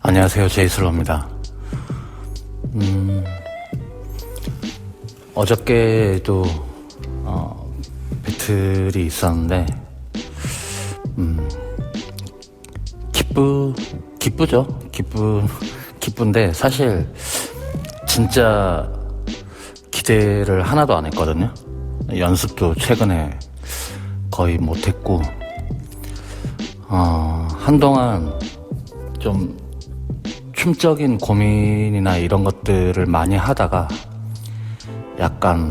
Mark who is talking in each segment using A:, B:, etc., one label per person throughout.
A: 안녕하세요, 제이슬로입니다. 어저께도 배틀이 있었는데 기쁘죠. 기쁜데 사실 진짜 기대를 하나도 안 했거든요. 연습도 최근에 거의 못했고 한동안 좀 춤적인 고민이나 이런 것들을 많이 하다가 약간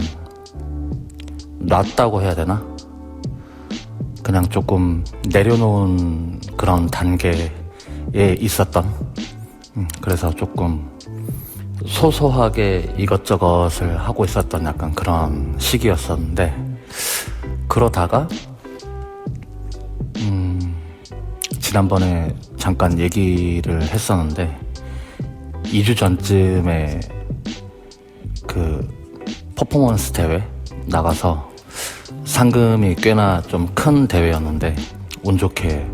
A: 놨다고 해야 되나? 그냥 조금 내려놓은 그런 단계에 있었던 그래서 조금 소소하게 이것저것을 하고 있었던 약간 그런 시기였었는데 그러다가 지난번에 잠깐 얘기를 했었는데 2주 전쯤에 그 퍼포먼스 대회 나가서 상금이 꽤나 좀 큰 대회였는데 운 좋게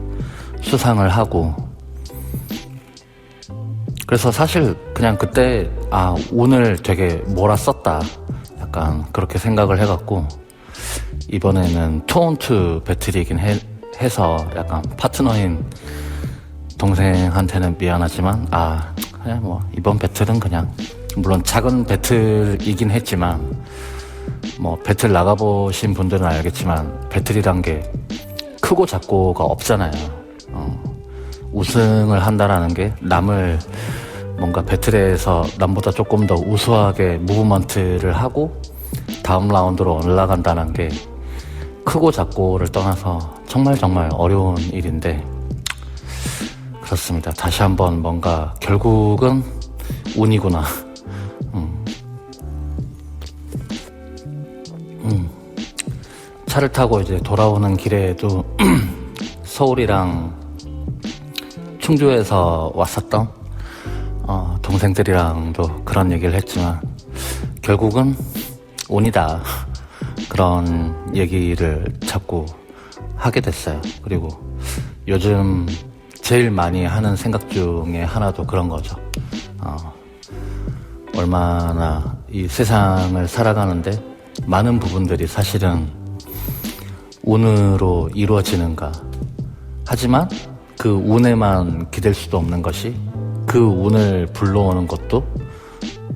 A: 수상을 하고, 그래서 사실 그냥 그때 운을 되게 몰았었다 약간 그렇게 생각을 해갖고 이번에는 투온투 배틀이긴 해서 약간 파트너인 동생한테는 미안하지만 그냥 뭐 이번 배틀은 그냥 물론 작은 배틀이긴 했지만 뭐 배틀 나가보신 분들은 알겠지만 배틀이란 게 크고 작고가 없잖아요. 우승을 한다라는 게 남을 뭔가 배틀에서 남보다 조금 더 우수하게 무브먼트를 하고 다음 라운드로 올라간다는 게 크고 작고를 떠나서 정말 어려운 일인데, 그렇습니다. 다시 한번 뭔가 결국은 운이구나. 차를 타고 이제 돌아오는 길에도 서울이랑 충주에서 왔었던 동생들이랑도 그런 얘기를 했지만 결국은 운이다 그런 얘기를 자꾸 하게 됐어요. 그리고 요즘 제일 많이 하는 생각 중에 하나도 그런 거죠. 얼마나 이 세상을 살아가는데 많은 부분들이 사실은 운으로 이루어지는가. 하지만 그 운에만 기댈 수도 없는 것이 그 운을 불러오는 것도,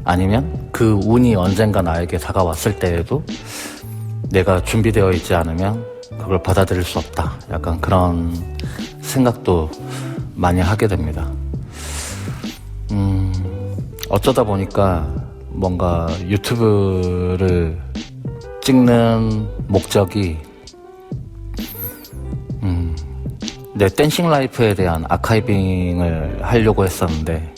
A: 아니면 그 운이 언젠가 나에게 다가왔을 때에도 내가 준비되어 있지 않으면 그걸 받아들일 수 없다. 약간 그런 생각도 많이 하게 됩니다. 어쩌다 보니까 뭔가 유튜브를 찍는 목적이 내 댄싱 라이프에 대한 아카이빙을 하려고 했었는데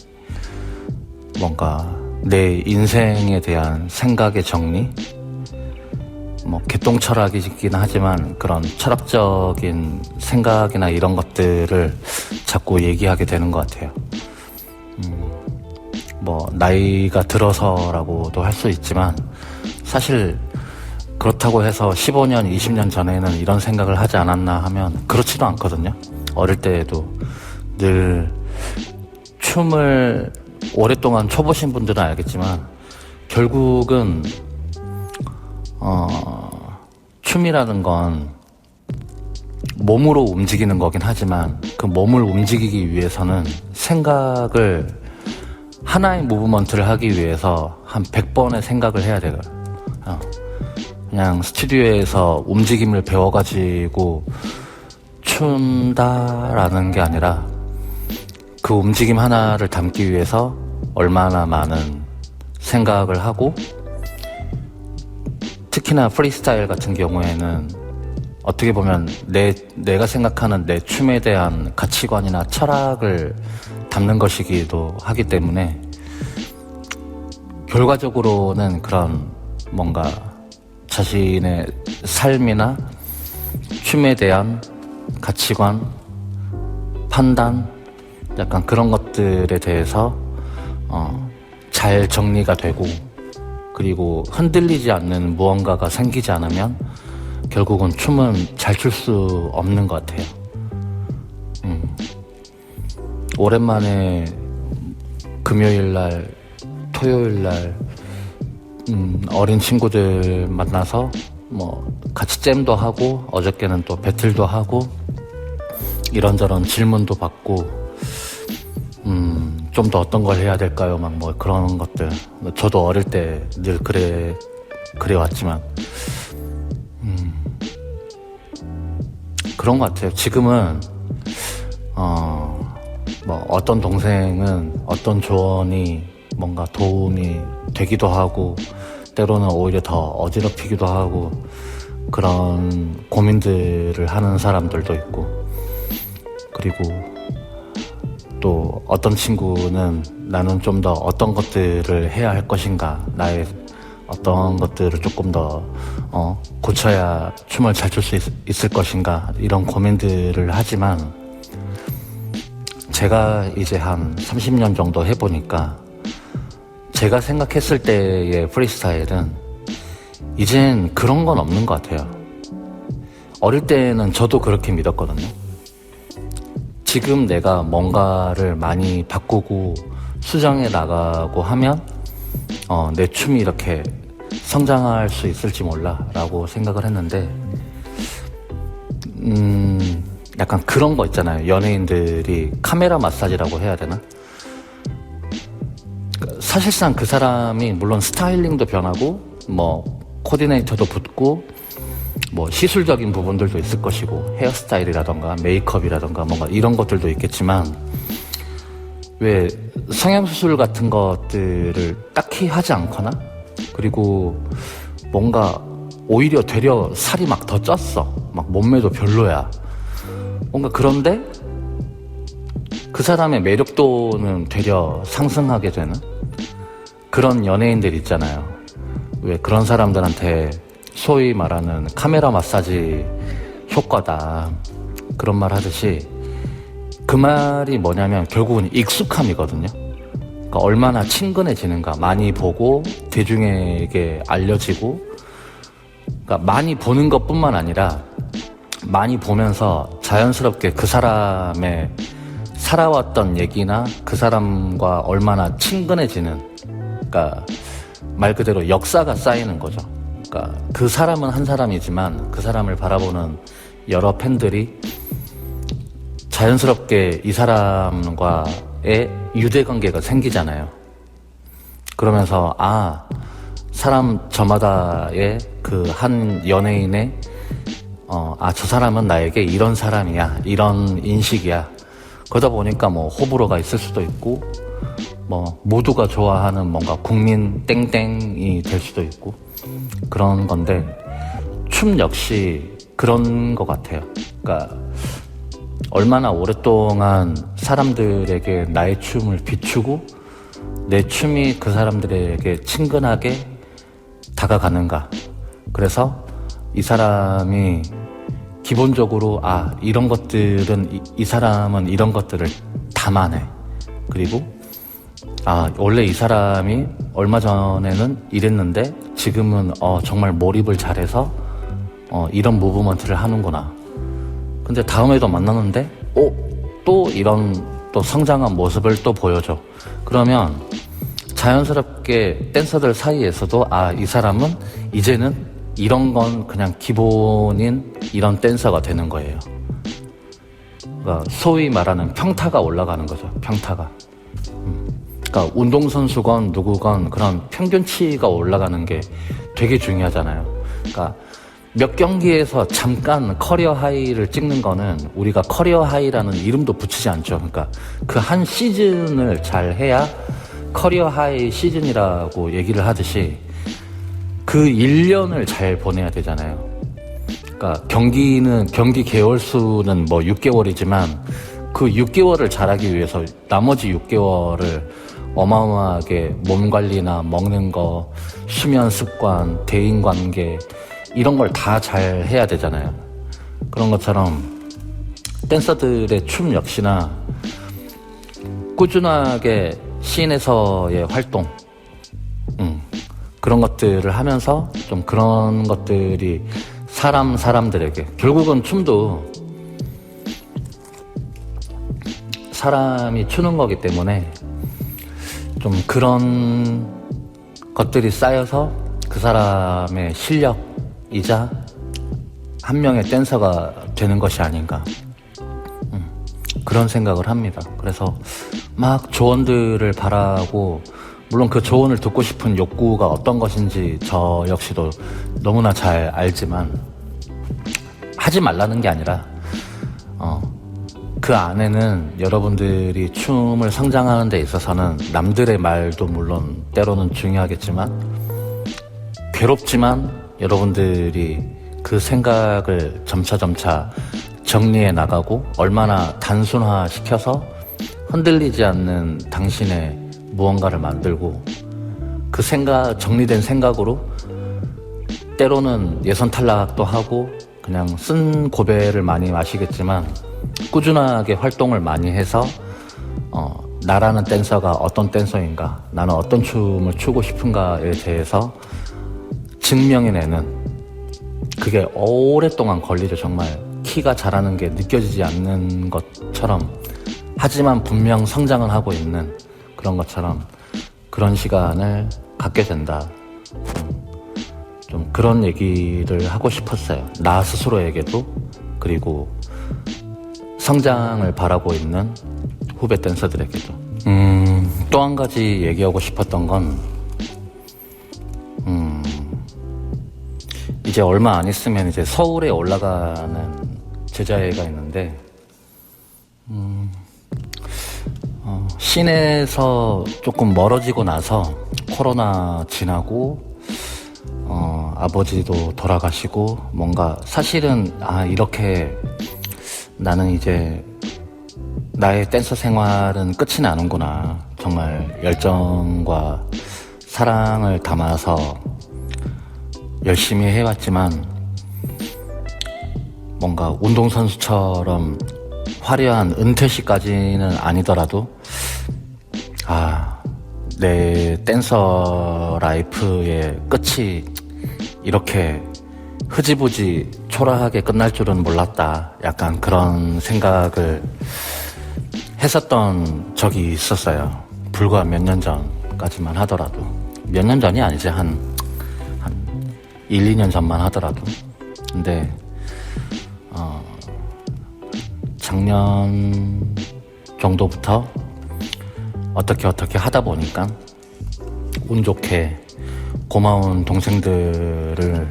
A: 뭔가 내 인생에 대한 생각의 정리, 뭐 개똥철학이긴 하지만 그런 철학적인 생각이나 이런 것들을 자꾸 얘기하게 되는 것 같아요. 뭐 나이가 들어서라고도 할 수 있지만 사실 그렇다고 해서 15년, 20년 전에는 이런 생각을 하지 않았나 하면 그렇지도 않거든요. 어릴 때에도 늘 춤을 오랫동안 춰보신 분들은 알겠지만 결국은 춤이라는 건 몸으로 움직이는 거긴 하지만 그 몸을 움직이기 위해서는 생각을, 하나의 무브먼트를 하기 위해서 한 100번의 생각을 해야 돼요. 그냥 스튜디오에서 움직임을 배워가지고 춘다라는 게 아니라 그 움직임 하나를 담기 위해서 얼마나 많은 생각을 하고, 특히나 프리스타일 같은 경우에는 어떻게 보면 내가 생각하는 내 춤에 대한 가치관이나 철학을 담는 것이기도 하기 때문에 결과적으로는 그런 뭔가 자신의 삶이나 춤에 대한 가치관, 판단, 약간 그런 것들에 대해서 잘 정리가 되고, 그리고 흔들리지 않는 무언가가 생기지 않으면 결국은 춤은 잘 출 수 없는 것 같아요. 오랜만에 금요일날, 토요일날 어린 친구들 만나서 뭐 같이 잼도 하고 어저께는 또 배틀도 하고 이런저런 질문도 받고 좀 더 어떤 걸 해야 될까요? 막 뭐 그런 것들. 저도 어릴 때 늘 그래왔지만 그런 것 같아요. 지금은 뭐 어떤 동생은 어떤 조언이 뭔가 도움이 되기도 하고 때로는 오히려 더 어지럽히기도 하고 그런 고민들을 하는 사람들도 있고, 그리고 또 어떤 친구는 나는 좀 더 어떤 것들을 해야 할 것인가, 나의 어떤 것들을 조금 더 고쳐야 춤을 잘 출 수 있을 것인가, 이런 고민들을 하지만 제가 이제 한 30년 정도 해보니까 제가 생각했을 때의 프리스타일은 이젠 그런 건 없는 것 같아요. 어릴 때는 저도 그렇게 믿었거든요. 지금 내가 뭔가를 많이 바꾸고 수정해 나가고 하면 내 춤이 이렇게 성장할 수 있을지 몰라 라고 생각을 했는데 약간 그런 거 있잖아요. 연예인들이 카메라 마사지라고 해야 되나? 사실상 그 사람이 물론 스타일링도 변하고 뭐 코디네이터도 붙고 뭐 시술적인 부분들도 있을 것이고 헤어스타일이라던가 메이크업이라던가 뭔가 이런 것들도 있겠지만 왜 성형수술 같은 것들을 딱히 하지 않거나 그리고 뭔가 오히려 되려 살이 막 더 쪘어, 막 몸매도 별로야, 뭔가 그런데 그 사람의 매력도는 되려 상승하게 되는 그런 연예인들 있잖아요. 왜 그런 사람들한테 소위 말하는 카메라 마사지 효과다 그런 말 하듯이 그 말이 뭐냐면 결국은 익숙함이거든요. 그러니까 얼마나 친근해지는가, 많이 보고 대중에게 알려지고, 그러니까 많이 보는 것뿐만 아니라 많이 보면서 자연스럽게 그 사람의 살아왔던 얘기나 그 사람과 얼마나 친근해지는, 그러니까 말 그대로 역사가 쌓이는 거죠. 그러니까 그 사람은 한 사람이지만 그 사람을 바라보는 여러 팬들이 자연스럽게 이 사람과의 유대관계가 생기잖아요. 그러면서 사람 저마다의 그 한 연예인의 저 사람은 나에게 이런 사람이야, 이런 인식이야. 그러다 보니까 뭐 호불호가 있을 수도 있고 뭐 모두가 좋아하는 뭔가 국민 땡땡이 될 수도 있고 그런 건데, 춤 역시 그런 것 같아요. 그러니까 얼마나 오랫동안 사람들에게 나의 춤을 비추고 내 춤이 그 사람들에게 친근하게 다가가는가. 그래서 이 사람이 기본적으로 이런 것들은 이 사람은 이런 것들을 담아내. 그리고 원래 이 사람이 얼마 전에는 이랬는데 지금은 정말 몰입을 잘해서 이런 무브먼트를 하는구나. 근데 다음에도 만나는데 또 이런 또 성장한 모습을 또 보여줘. 그러면 자연스럽게 댄서들 사이에서도 이 사람은 이제는 이런 건 그냥 기본인 이런 댄서가 되는 거예요. 그러니까 소위 말하는 평타가 올라가는 거죠. 평타가. 그러니까 운동선수건 누구건 그런 평균치가 올라가는 게 되게 중요하잖아요. 그러니까 몇 경기에서 잠깐 커리어 하이를 찍는 거는 우리가 커리어 하이라는 이름도 붙이지 않죠. 그러니까 그 한 시즌을 잘 해야 커리어 하이 시즌이라고 얘기를 하듯이 그 1년을 잘 보내야 되잖아요. 그러니까 경기 개월 수는 뭐 6개월이지만 그 6개월을 잘하기 위해서 나머지 6개월을 어마어마하게 몸 관리나 먹는 거, 수면 습관, 대인 관계 이런 걸 다 잘 해야 되잖아요. 그런 것처럼 댄서들의 춤 역시나 꾸준하게 씬에서의 활동, 그런 것들을 하면서 좀 그런 것들이 사람들에게, 결국은 춤도 사람이 추는 거기 때문에 좀 그런 것들이 쌓여서 그 사람의 실력이자 한 명의 댄서가 되는 것이 아닌가, 그런 생각을 합니다. 그래서 막 조언들을 바라고, 물론 그 조언을 듣고 싶은 욕구가 어떤 것인지 저 역시도 너무나 잘 알지만 하지 말라는 게 아니라 그 안에는 여러분들이 춤을 성장하는 데 있어서는 남들의 말도 물론 때로는 중요하겠지만, 괴롭지만 여러분들이 그 생각을 점차 정리해 나가고 얼마나 단순화시켜서 흔들리지 않는 당신의 무언가를 만들고, 그 정리된 생각으로 때로는 예선 탈락도 하고 그냥 쓴 고배를 많이 마시겠지만 꾸준하게 활동을 많이 해서 나라는 댄서가 어떤 댄서인가, 나는 어떤 춤을 추고 싶은가에 대해서 증명해내는, 그게 오랫동안 걸리죠. 정말 키가 자라는 게 느껴지지 않는 것처럼, 하지만 분명 성장은 하고 있는 그런 것처럼 그런 시간을 갖게 된다. 좀 그런 얘기를 하고 싶었어요. 나 스스로에게도, 그리고 성장을 바라고 있는 후배 댄서들에게도. 또 한 가지 얘기하고 싶었던 건, 이제 얼마 안 있으면 이제 서울에 올라가는 제자회가 있는데, 시내에서 조금 멀어지고 나서 코로나 지나고 아버지도 돌아가시고, 뭔가 사실은 이렇게 나는 이제 나의 댄서 생활은 끝이 나는구나, 정말 열정과 사랑을 담아서 열심히 해왔지만 뭔가 운동선수처럼 화려한 은퇴시까지는 아니더라도 내 댄서 라이프의 끝이 이렇게 흐지부지 초라하게 끝날 줄은 몰랐다, 약간 그런 생각을 했었던 적이 있었어요. 불과 몇 년 전까지만 하더라도, 몇 년 전이 아니지, 한 1, 2년 전만 하더라도. 근데 작년 정도부터 어떻게 하다 보니까 운 좋게 고마운 동생들을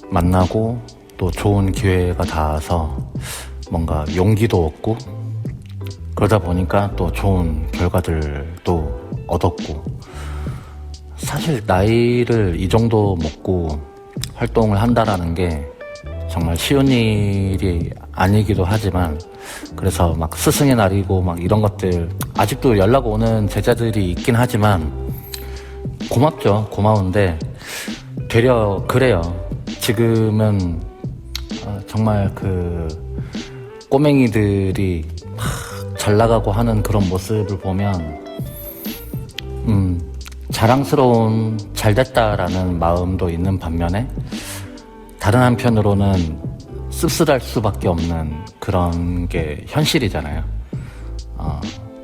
A: 만나고 또 좋은 기회가 닿아서 뭔가 용기도 얻고, 그러다 보니까 또 좋은 결과들도 얻었고, 사실 나이를 이 정도 먹고 활동을 한다라는 게 정말 쉬운 일이 아니기도 하지만, 그래서 막 스승의 날이고 막 이런 것들, 아직도 연락 오는 제자들이 있긴 하지만 고맙죠. 고마운데 되려 그래요. 지금은 정말 그 꼬맹이들이 막 잘 나가고 하는 그런 모습을 보면 자랑스러운, 잘됐다라는 마음도 있는 반면에 다른 한편으로는 씁쓸할 수밖에 없는 그런 게 현실이잖아요.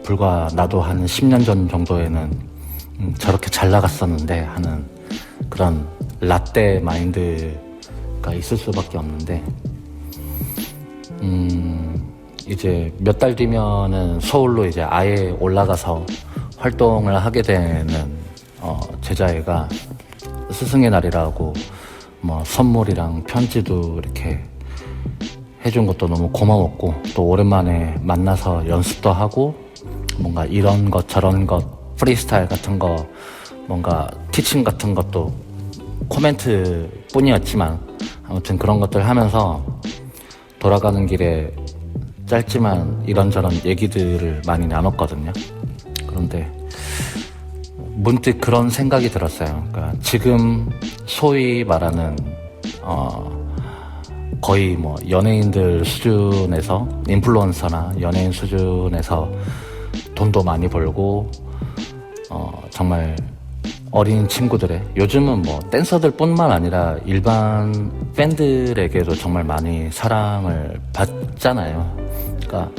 A: 불과 나도 한 10년 전 정도에는 저렇게 잘 나갔었는데 하는 그런 라떼 마인드가 있을 수밖에 없는데, 이제 몇 달 뒤면은 서울로 이제 아예 올라가서 활동을 하게 되는 제자회가 스승의 날이라고 뭐 선물이랑 편지도 이렇게 해준 것도 너무 고마웠고, 또 오랜만에 만나서 연습도 하고 뭔가 이런 것 저런 것 프리스타일 같은 거, 뭔가 티칭 같은 것도 코멘트 뿐이었지만 아무튼 그런 것들 하면서 돌아가는 길에 짧지만 이런저런 얘기들을 많이 나눴거든요. 그런데 문득 그런 생각이 들었어요. 그러니까 지금 소위 말하는 거의 뭐 연예인들 수준에서, 인플루언서나 연예인 수준에서 돈도 많이 벌고 정말 어린 친구들의, 요즘은 뭐 댄서들 뿐만 아니라 일반 팬들에게도 정말 많이 사랑을 받잖아요. 그러니까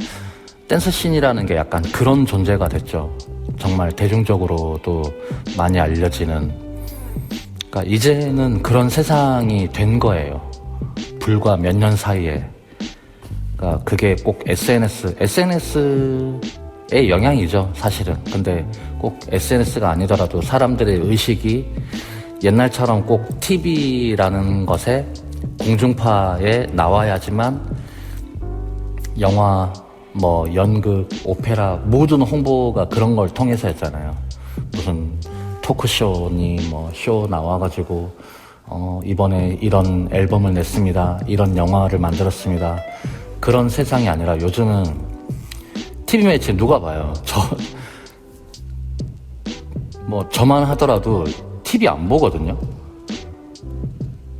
A: 댄스 씬이라는 게 약간 그런 존재가 됐죠. 정말 대중적으로도 많이 알려지는, 그러니까 이제는 그런 세상이 된 거예요. 불과 몇 년 사이에. 그러니까 그게 꼭 SNS의 영향이죠, 사실은. 근데 꼭 SNS가 아니더라도 사람들의 의식이 옛날처럼 꼭 TV라는 것에 공중파에 나와야지만 영화, 뭐 연극, 오페라 모든 홍보가 그런 걸 통해서였잖아요. 무슨 토크쇼니 뭐 쇼 나와가지고 이번에 이런 앨범을 냈습니다, 이런 영화를 만들었습니다, 그런 세상이 아니라 요즘은 TV 매체 누가 봐요? 저만 하더라도 TV 안 보거든요.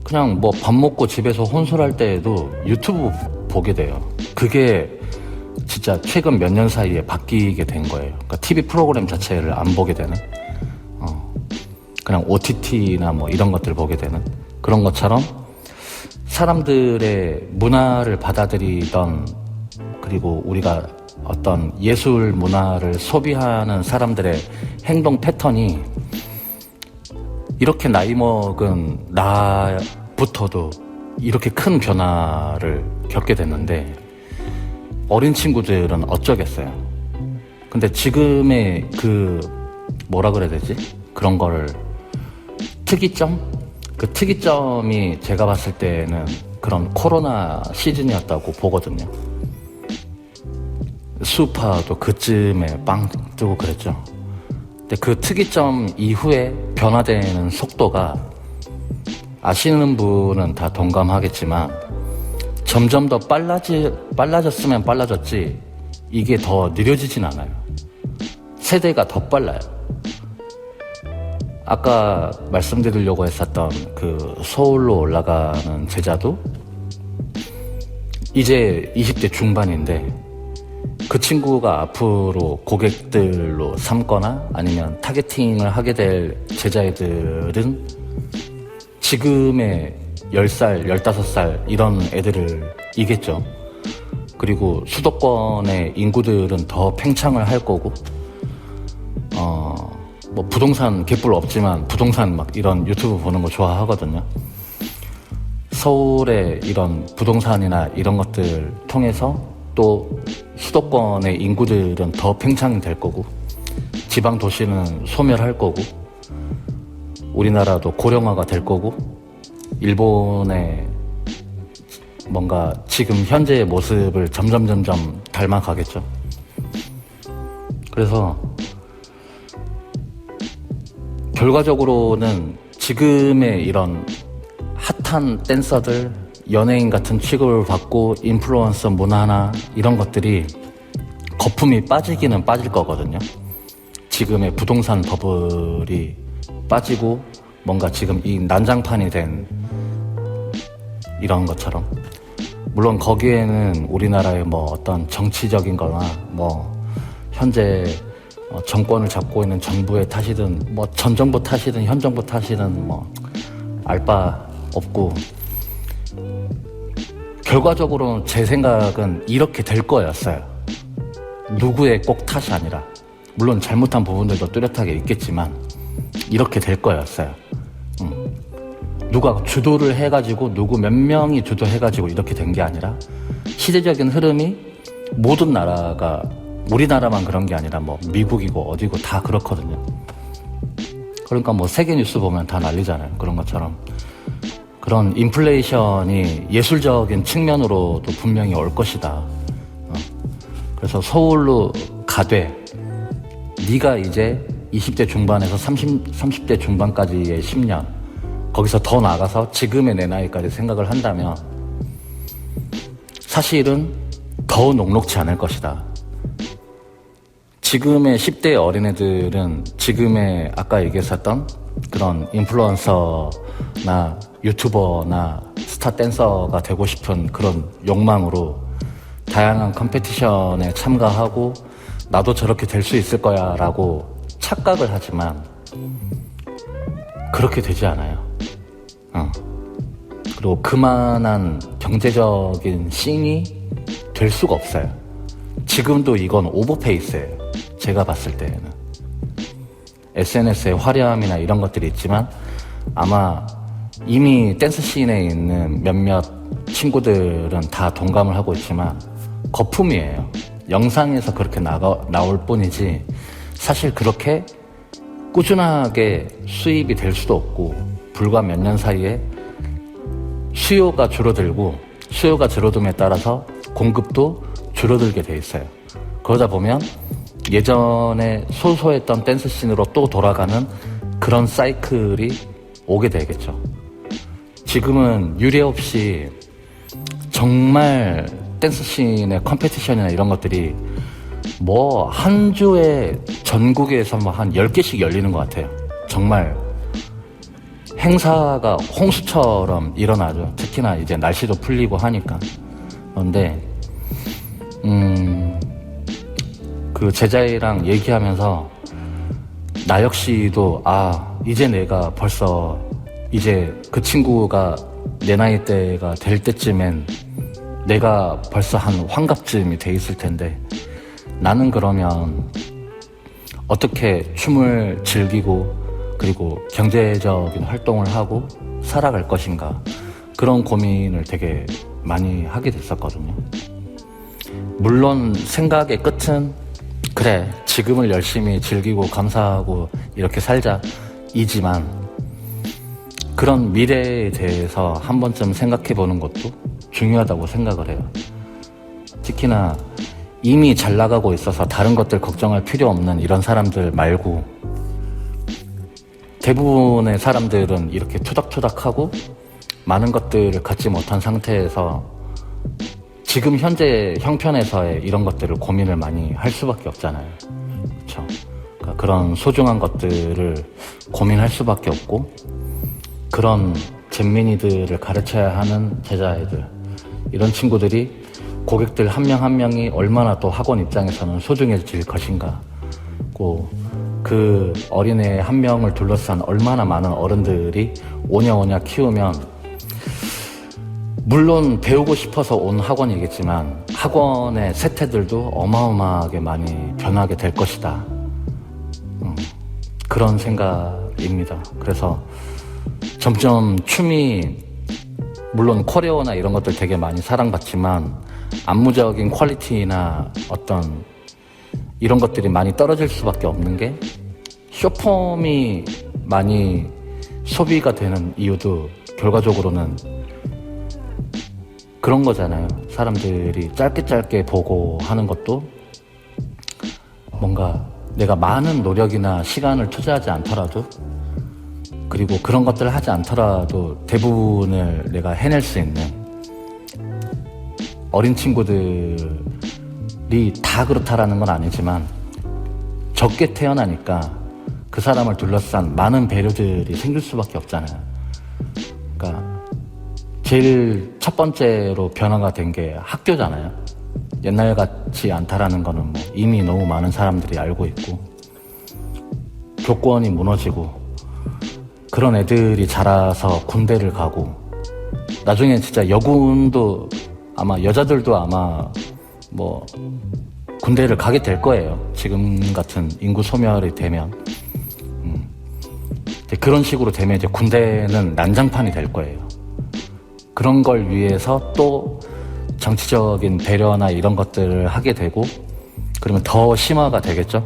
A: 그냥 뭐 밥 먹고 집에서 혼술할 때에도 유튜브 보게 돼요. 그게 진짜 최근 몇 년 사이에 바뀌게 된 거예요. 그러니까 TV 프로그램 자체를 안 보게 되는, 그냥 OTT나 뭐 이런 것들 보게 되는 그런 것처럼 사람들의 문화를 받아들이던, 그리고 우리가 어떤 예술 문화를 소비하는 사람들의 행동 패턴이 이렇게 나이 먹은 나부터도 이렇게 큰 변화를 겪게 됐는데 어린 친구들은 어쩌겠어요. 근데 지금의 뭐라 그래야 되지? 그런 거를 특이점? 그 특이점이 제가 봤을 때는 그런 코로나 시즌이었다고 보거든요. 수우파도 그쯤에 빵 뜨고 그랬죠. 근데 그 특이점 이후에 변화되는 속도가 아시는 분은 다 동감하겠지만 점점 더 빨라졌으면 빨라졌지 이게 더 느려지진 않아요. 세대가 더 빨라요. 아까 말씀드리려고 했었던 그 서울로 올라가는 제자도 이제 20대 중반인데 그 친구가 앞으로 고객들로 삼거나 아니면 타겟팅을 하게 될 제자애들은 지금의 10살, 15살 이런 애들을 이겠죠. 그리고 수도권의 인구들은 더 팽창을 할 거고, 뭐 부동산 개뿔 없지만 부동산 막 이런 유튜브 보는 거 좋아하거든요. 서울의 이런 부동산이나 이런 것들 통해서 또 수도권의 인구들은 더 팽창이 될 거고, 지방 도시는 소멸할 거고, 우리나라도 고령화가 될 거고, 일본의 뭔가 지금 현재의 모습을 점점 닮아가겠죠. 그래서 결과적으로는 지금의 이런 핫한 댄서들, 연예인 같은 취급을 받고 인플루언서 문화나 이런 것들이 거품이 빠지기는 빠질 거거든요. 지금의 부동산 버블이 빠지고 뭔가 지금 이 난장판이 된 이런 것처럼, 물론 거기에는 우리나라의 뭐 어떤 정치적인 거나 뭐 현재 정권을 잡고 있는 정부의 탓이든 뭐 전 정부 탓이든 현 정부 탓이든 뭐 알 바 없고, 결과적으로는 제 생각은 이렇게 될 거였어요. 누구의 꼭 탓이 아니라, 물론 잘못한 부분들도 뚜렷하게 있겠지만 이렇게 될 거였어요. 누가 주도를 해가지고 누구 몇 명이 주도해가지고 이렇게 된 게 아니라 시대적인 흐름이 모든 나라가, 우리나라만 그런 게 아니라 뭐 미국이고 어디고 다 그렇거든요. 그러니까 뭐 세계 뉴스 보면 다 난리잖아요. 그런 것처럼 그런 인플레이션이 예술적인 측면으로도 분명히 올 것이다. 그래서 서울로 가되 네가 이제 20대 중반에서 30대 중반까지의 10년, 거기서 더 나가서 지금의 내 나이까지 생각을 한다면 사실은 더 녹록지 않을 것이다. 지금의 10대 어린애들은 지금의 아까 얘기했었던 그런 인플루언서나 유튜버나 스타 댄서가 되고 싶은 그런 욕망으로 다양한 컴피티션에 참가하고 나도 저렇게 될 수 있을 거야 라고 착각을 하지만 그렇게 되지 않아요. 그리고 그만한 경제적인 씬이 될 수가 없어요. 지금도 이건 오버페이스예요. 제가 봤을 때에는. SNS의 화려함이나 이런 것들이 있지만 아마 이미 댄스 씬에 있는 몇몇 친구들은 다 동감을 하고 있지만 거품이에요. 영상에서 그렇게 나올 뿐이지 사실 그렇게 꾸준하게 수입이 될 수도 없고 불과 몇 년 사이에 수요가 줄어들고 수요가 줄어듦에 따라서 공급도 줄어들게 돼 있어요. 그러다 보면 예전에 소소했던 댄스 씬으로 또 돌아가는 그런 사이클이 오게 되겠죠. 지금은 유례 없이 정말 댄스 씬의 컴페티션이나 이런 것들이 뭐 한 주에 전국에서 뭐 한 10개씩 열리는 것 같아요. 정말 행사가 홍수처럼 일어나죠. 특히나 이제 날씨도 풀리고 하니까. 그런데 그 제자애랑 얘기하면서 나 역시도 이제 내가 벌써 이제 그 친구가 내 나이대가 될 때쯤엔 내가 벌써 한 환갑쯤이 돼 있을 텐데 나는 그러면 어떻게 춤을 즐기고 그리고 경제적인 활동을 하고 살아갈 것인가, 그런 고민을 되게 많이 하게 됐었거든요. 물론 생각의 끝은 그래 지금을 열심히 즐기고 감사하고 이렇게 살자 이지만 그런 미래에 대해서 한 번쯤 생각해 보는 것도 중요하다고 생각을 해요. 특히나 이미 잘 나가고 있어서 다른 것들 걱정할 필요 없는 이런 사람들 말고 대부분의 사람들은 이렇게 투닥투닥하고 많은 것들을 갖지 못한 상태에서 지금 현재 형편에서의 이런 것들을 고민을 많이 할 수밖에 없잖아요. 그렇죠? 그러니까 그런 소중한 것들을 고민할 수밖에 없고 그런 잼민이들을 가르쳐야 하는 제자애들, 이런 친구들이 고객들 한 명 한 명이 얼마나 또 학원 입장에서는 소중해질 것인가, 그 어린애 한 명을 둘러싼 얼마나 많은 어른들이 오냐오냐 키우면 물론 배우고 싶어서 온 학원이겠지만 학원의 세태들도 어마어마하게 많이 변하게 될 것이다. 그런 생각입니다. 그래서 점점 춤이 물론 코레오나 이런 것들 되게 많이 사랑받지만 안무적인 퀄리티나 어떤 이런 것들이 많이 떨어질 수밖에 없는 게 쇼폼이 많이 소비가 되는 이유도 결과적으로는 그런 거잖아요. 사람들이 짧게 보고 하는 것도 뭔가 내가 많은 노력이나 시간을 투자하지 않더라도 그리고 그런 것들을 하지 않더라도 대부분을 내가 해낼 수 있는 어린 친구들이 다 그렇다라는 건 아니지만 적게 태어나니까 그 사람을 둘러싼 많은 배려들이 생길 수밖에 없잖아요. 그러니까 제일 첫 번째로 변화가 된 게 학교잖아요. 옛날 같지 않다라는 거는 뭐 이미 너무 많은 사람들이 알고 있고 교권이 무너지고 그런 애들이 자라서 군대를 가고 나중에 진짜 여군도 아마 여자들도 아마 뭐 군대를 가게 될 거예요. 지금 같은 인구 소멸이 되면 그런 식으로 되면 이제 군대는 난장판이 될 거예요. 그런 걸 위해서 또 정치적인 배려나 이런 것들을 하게 되고 그러면 더 심화가 되겠죠.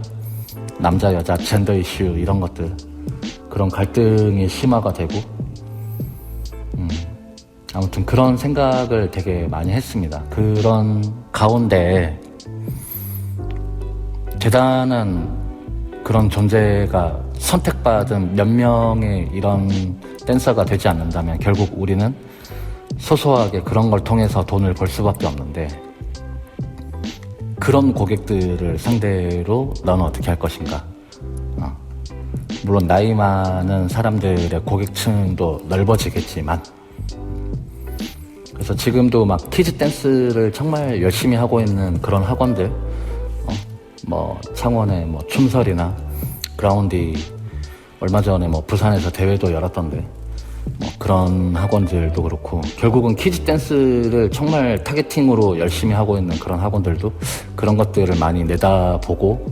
A: 남자 여자 젠더 이슈 이런 것들, 그런 갈등이 심화가 되고 아무튼 그런 생각을 되게 많이 했습니다. 그런 가운데 대단한 그런 존재가 선택받은 몇 명의 이런 댄서가 되지 않는다면 결국 우리는 소소하게 그런 걸 통해서 돈을 벌 수밖에 없는데 그런 고객들을 상대로 너는 어떻게 할 것인가. 물론 나이 많은 사람들의 고객층도 넓어지겠지만 그래서 지금도 막 키즈 댄스를 정말 열심히 하고 있는 그런 학원들, 뭐 창원의 뭐 춤설이나 그라운디, 얼마 전에 뭐 부산에서 대회도 열었던데 뭐 그런 학원들도 그렇고 결국은 키즈 댄스를 정말 타겟팅으로 열심히 하고 있는 그런 학원들도 그런 것들을 많이 내다보고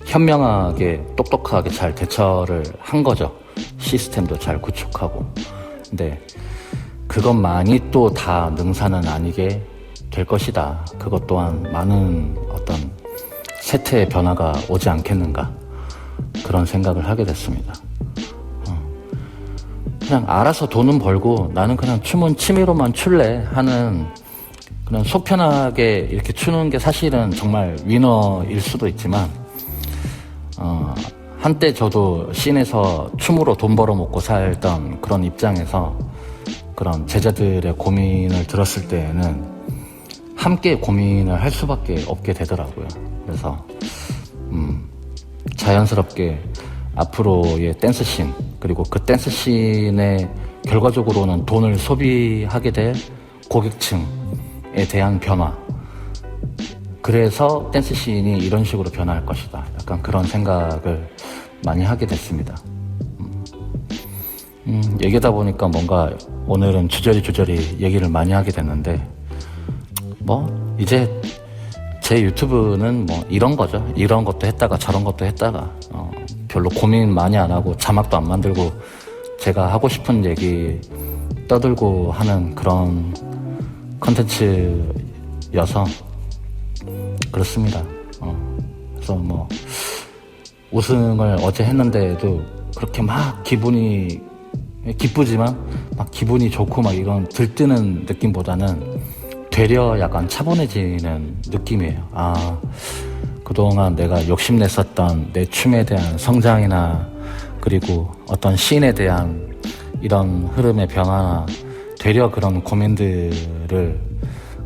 A: 현명하게 똑똑하게 잘 대처를 한 거죠. 시스템도 잘 구축하고. 근데 그것만이 또 다 능사는 아니게 될 것이다. 그것 또한 많은 어떤 세태의 변화가 오지 않겠는가, 그런 생각을 하게 됐습니다. 그냥 알아서 돈은 벌고 나는 그냥 춤은 취미로만 출래 하는, 그냥 속 편하게 이렇게 추는 게 사실은 정말 위너일 수도 있지만, 한때 저도 씬에서 춤으로 돈 벌어먹고 살던 그런 입장에서 그런 제자들의 고민을 들었을 때에는 함께 고민을 할 수밖에 없게 되더라고요. 그래서 자연스럽게 앞으로의 댄스 씬, 그리고 그 댄스 씬에 결과적으로는 돈을 소비하게 될 고객층에 대한 변화, 그래서 댄스 씬이 이런 식으로 변화할 것이다, 약간 그런 생각을 많이 하게 됐습니다. 얘기하다 보니까 뭔가 오늘은 주저리 얘기를 많이 하게 됐는데, 뭐 이제 제 유튜브는 뭐 이런 거죠. 이런 것도 했다가 저런 것도 했다가 별로 고민 많이 안 하고 자막도 안 만들고 제가 하고 싶은 얘기 떠들고 하는 그런 컨텐츠여서 그렇습니다. 그래서 뭐 우승을 어제 했는데도 그렇게 막 기분이 기쁘지만 막 기분이 좋고 막 이런 들뜨는 느낌보다는 되려 약간 차분해지는 느낌이에요. 그동안 내가 욕심냈었던 내 춤에 대한 성장이나, 그리고 어떤 씬에 대한 이런 흐름의 변화나, 되려 그런 고민들을,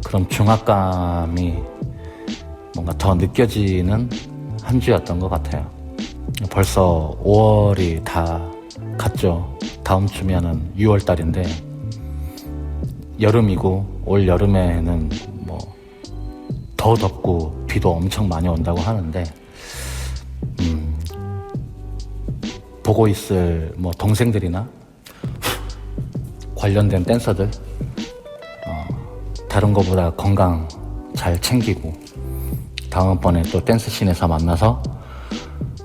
A: 그런 중압감이 뭔가 더 느껴지는 한 주였던 것 같아요. 벌써 5월이 다 갔죠. 다음 주면은 6월 달인데, 여름이고 올 여름에는 뭐 더 덥고 비도 엄청 많이 온다고 하는데, 보고 있을 뭐 동생들이나 관련된 댄서들, 다른 거보다 건강 잘 챙기고 다음번에 또 댄스 씬에서 만나서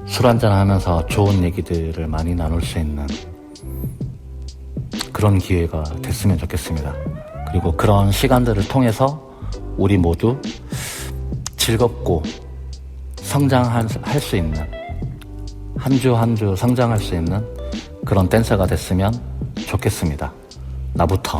A: 술 한잔 하면서 좋은 얘기들을 많이 나눌 수 있는 그런 기회가 됐으면 좋겠습니다. 그리고 그런 시간들을 통해서 우리 모두 즐겁고 성장할 수 있는, 한 주 한 주 성장할 수 있는 그런 댄서가 됐으면 좋겠습니다. 나부터.